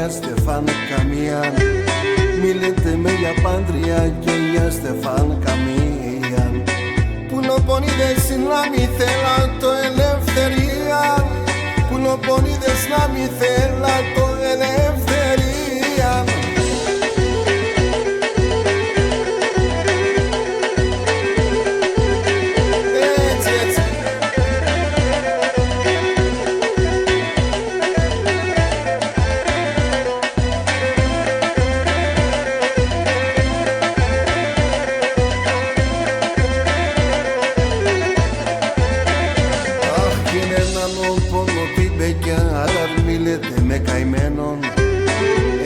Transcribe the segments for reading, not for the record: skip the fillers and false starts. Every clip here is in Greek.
για Στεφάν καμία. Μη λέτε με για πάντρια και για Στεφάν καμία. Πουλοπονίδες να μη θέλα το ελευθερία. Πουλοπονίδες να μη θέλα το ελευθερία. Μη λέτε με καημένον.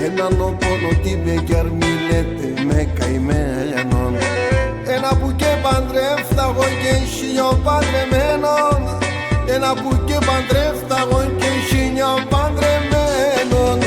Έναν πόνο την μπεκιάρ μη λέτε με καημένον. Ένα που και παντρεύταγω και χίλιο παντρεμένον. Ένα που και παντρεύταγω και χίλιο παντρεμένον.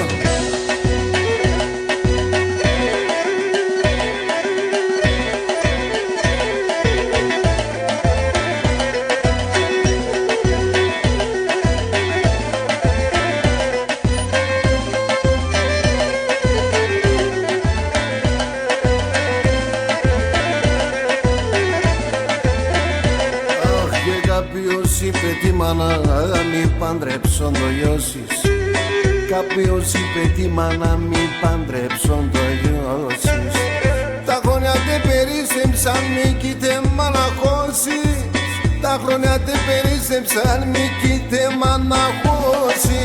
Κάποιος είπε τη μάνα μη παντρέψον το γιώσεις. Κάποιος είπε τη μάνα μη παντρέψον το γιώσεις. Τα χρόνια τε περίσσεψαν μη κοίτε μαναχώσει. Τα χρόνια τε περίσσεψαν μη κοίτε μαναχώσει.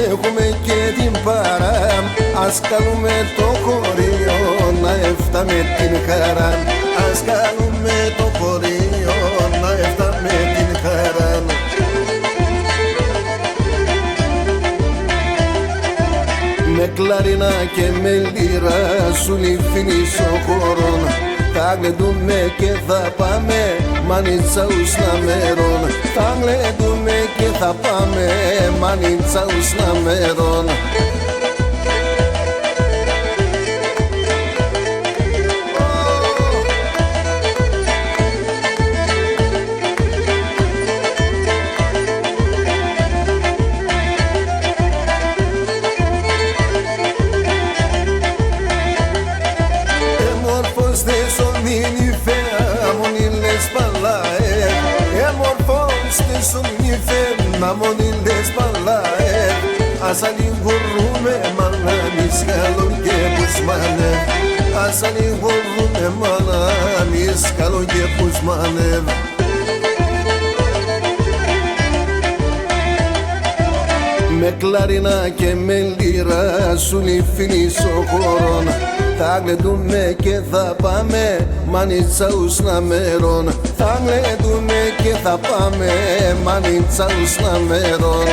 Έχουμε και την παρά. Ας κάνουμε το χωρίο να έφταμε την χαρά. Ας κάνουμε το χωρίο να έφταμε την χαρά. Με κλαρίνα και με λύρα σου λυφίνεις ο χωρών. Θα γλεντούμε και θα πάμε μανίτσα ουσνα μέρον. Θα γλεντούμε και θα πάμε μανίτσα ουσνα μέρον. Να μόνιλες παλάε. Ας αλληγορούμε μάνα μης καλόν και πουσμάνε. Ας αλληγορούμε μάνα μης καλόν και πουσμάνε. Με κλαρίνα και με λύρα σου λυφίνεις ο χωρών. Θα γλεντούμε και θα πάμε μανίτσα ουσνα μέρον. Θα γλεντούμε και θα πάμε μανίτσα ουσνα μέρον.